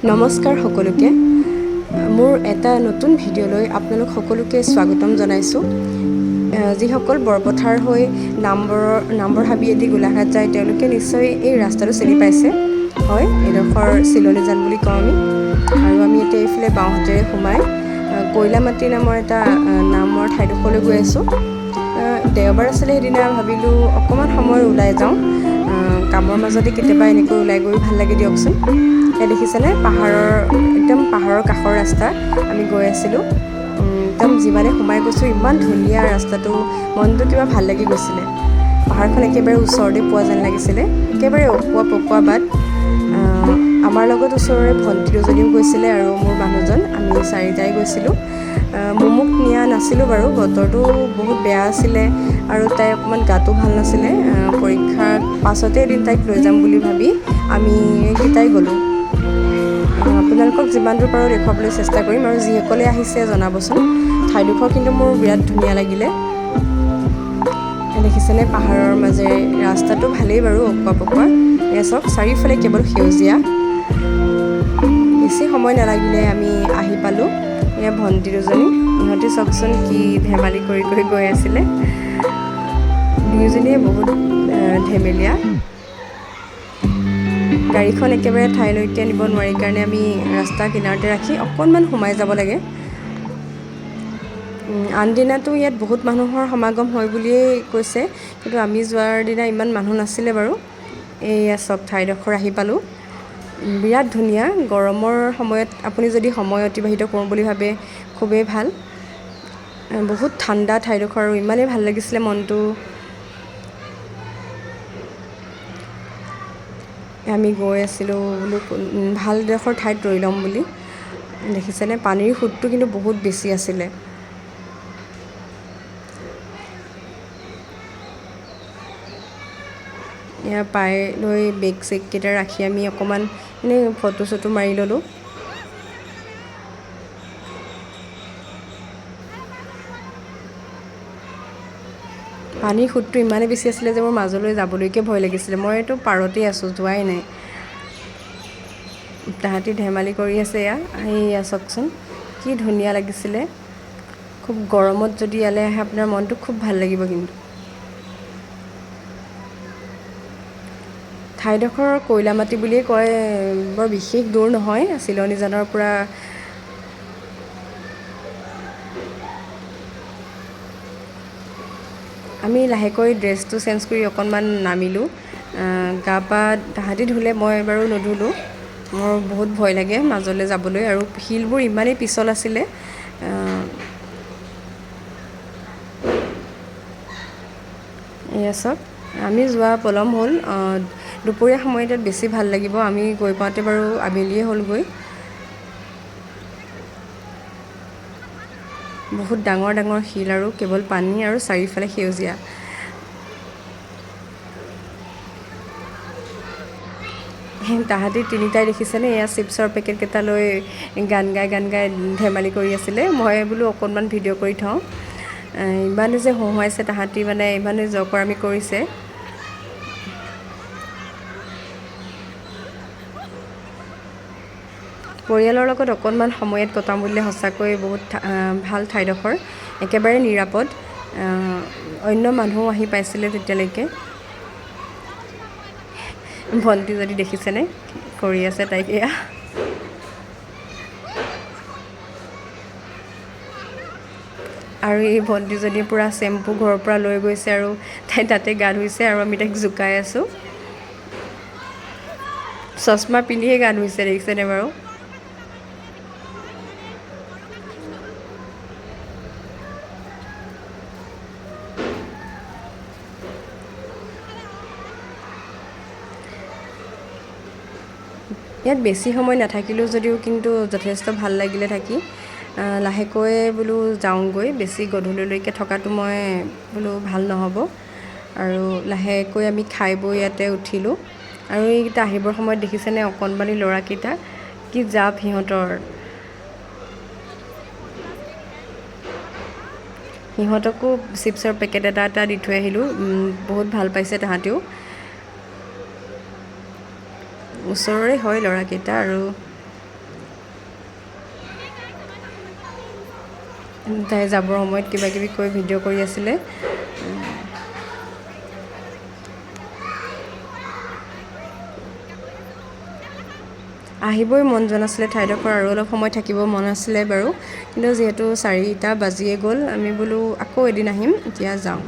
নমস্কাৰ সকলোকে মোৰ এটা নতুন ভিডিঅ'লৈ আপোনালোক সকলোকে স্বাগতম জনাইছোঁ যিসকল বৰপথাৰ হৈ নাম্বৰ হাবিয়েদি গোলাঘাট যায় তেওঁলোকে নিশ্চয় এই ৰাস্তাটো চিনি পাইছে হয় এডোখৰ চিলনীজান বুলি কওঁ আমি আৰু আমি এতিয়া এইফালে বাওঁহাতেৰে সোমাই কয়লামাটি নামৰ এটা নামৰ ঠাইডোখৰলৈ গৈ আছোঁ দেওবাৰ আছিলে সেইদিনা ভাবিলোঁ অকণমান সময় ওলাই যাওঁ কামৰ মাজতে কেতিয়াবা এনেকৈ ওলাই গৈ ভাল লাগে দিয়কচোন দেখিছেনে একদম পাহাৰৰ কাষৰ ৰাস্তা আমি গৈ আছিলোঁ একদম যিমানে সোমাই গৈছোঁ ইমান ধুনীয়া ৰাস্তাটো মনটো কিবা ভাল লাগি গৈছিলে পাহাৰখন একেবাৰে ওচৰতে পোৱা যেন লাগিছিলে একেবাৰে অকোৱা পকোৱা বাট আমাৰ লগত ওচৰৰে ভণ্টি দুজনীও গৈছিলে আৰু মোৰ মানুহজন আমি চাৰিটাই গৈছিলোঁ মোক নিয়া নাছিলোঁ বাৰু বতৰটো বহুত বেয়া আছিলে আৰু তাই অকণমান গাটো ভাল নাছিলে পৰীক্ষাৰ পাছতে এদিন তাইক লৈ যাম বুলি ভাবি আমি এইকেইটাই গ'লোঁ আপোনালোকক যিমান দূৰ পাৰোঁ দেখুৱাবলৈ চেষ্টা কৰিম আৰু যিসকলে আহিছে জনাবচোন ঠাইডোখৰ কিন্তু মোৰ বিৰাট ধুনীয়া লাগিলে দেখিছেনে পাহাৰৰ মাজেৰে ৰাস্তাটো ভালেই বাৰু অকোৱা পকোৱা এয়া চাওক চাৰিওফালে কেৱল সেউজীয়া বেছি সময় নালাগিলে আমি আহি পালোঁ এয়া ভণ্টি দুজনী ইহঁতে চাওকচোন কি ধেমালি কৰি কৰি গৈ আছিলে দুয়োজনীয়ে বহুত ধেমেলীয়া গাড়ীখন একেবাৰে ঠাইলৈকে নিব নোৱাৰি কাৰণে আমি ৰাস্তা কিনাৰতে ৰাখি অকণমান সোমাই যাব লাগে আনদিনাতো ইয়াত বহুত মানুহৰ সমাগম হয় বুলিয়েই কৈছে কিন্তু আমি যোৱাৰ দিনা ইমান মানুহ নাছিলে বাৰু এয়া চব ঠাইডোখৰ আহি পালোঁ বিৰাট ধুনীয়া গৰমৰ সময়ত আপুনি যদি সময় অতিবাহিত কৰোঁ বুলি ভাবে খুবেই ভাল বহুত ঠাণ্ডা ঠাইডোখৰ আৰু ইমানেই ভাল লাগিছিলে মনটো আমি গৈ আছিলোঁ বোলো ভাল ডোখৰ ঠাইত ৰৈ ল'ম বুলি দেখিছেনে পানীৰ সোঁতটো কিন্তু বহুত বেছি আছিলে এয়া পাই লৈ বেগ চেগকেইটা ৰাখি আমি অকণমান এনেই ফটো চটো মাৰি ল'লোঁ পানীৰ সোঁতটো ইমানেই বেছি আছিলে যে মোৰ মাজলৈ যাবলৈকে ভয় লাগিছিলে মইতো পাৰতেই আছোঁ যোৱাই নাই তাহাঁতি ধেমালি কৰি আছে এয়া চাওকচোন কি ধুনীয়া লাগিছিলে খুব গৰমত যদি ইয়ালৈ আহে আপোনাৰ মনটো খুব ভাল লাগিব কিন্তু ঠাইডোখৰ কয়লামাটি বুলিয়ে কয় বৰ বিশেষ দূৰ নহয় চিলনীজানৰ পৰা আমি লাহেকৈ ড্ৰেছটো চেঞ্জ কৰি অকণমান নামিলোঁ গা পা তাহাঁতি ধুলে মই বাৰু নুধুলোঁ মোৰ বহুত ভয় লাগে মাজলৈ যাবলৈ আৰু শিলবোৰ ইমানেই পিছল আছিলে এয়া চাওক আমি যোৱা পলম হ'ল দুপৰীয়া সময়ত বেছি ভাল লাগিব আমি গৈ পাওঁতে বাৰু আবেলিয়ে হ'লগৈ বহুত ডাঙৰ ডাঙৰ শিল আৰু কেৱল পানী আৰু চাৰিওফালে সেউজীয়া তাহাঁতি তিনিটাই দেখিছেনে এয়া চিপছৰ পেকেটকেইটা লৈ গান গাই ধেমালি কৰি আছিলে মই বোলো অকণমান ভিডিঅ' কৰি থওঁ ইমানে যে হহুৱাইছে তাহাঁতি মানে ইমানে জকৰামি কৰিছে পৰিয়ালৰ লগত অকণমান সময়ত কটাম বুলিলে সঁচাকৈ বহুত ভাল ঠাইডোখৰ একেবাৰে নিৰাপদ অন্য মানুহো আহি পাইছিলে তেতিয়ালৈকে ভণ্টি যদি দেখিছেনে কৰি আছে তাইক এয়া আৰু এই ভণ্টিজনী পূৰা চেম্পু ঘৰৰ পৰা লৈ গৈছে আৰু তাই তাতে গা ধুইছে আৰু আমি তাইক জোকাই আছোঁ চশমা পিন্ধিয়ে গা ধুইছে দেখিছেনে বাৰু ইয়াত বেছি সময় নাথাকিলেও যদিও কিন্তু যথেষ্ট ভাল লাগিলে থাকি লাহেকৈ বোলো যাওঁগৈ বেছি গধূলিলৈকে থকাটো মই বোলো ভাল নহ'ব আৰু লাহেকৈ আমি খাই বৈ ইয়াতে উঠিলোঁ আৰু এইকেইটা আহিবৰ সময়ত দেখিছেনে অকণমানি ল'ৰাকেইটা কি জাপ সিহঁতকো চিপছৰ পেকেট এটা দি থৈ আহিলোঁ বহুত ভাল পাইছে তাহাঁতেও ওচৰৰে হয় ল'ৰাকেইটা আৰু তাই যাবৰ সময়ত কিবা কিবি কৈ ভিডিঅ' কৰি আছিলে। আহিবই মন যোৱা নাছিলে ঠাইডোখৰ, আৰু অলপ সময় থাকিব মন আছিলে বাৰু, কিন্তু যিহেতু 4টা বাজিয়ে গ'ল, আমি বোলো আকৌ এদিন আহিম, এতিয়া যাওঁ।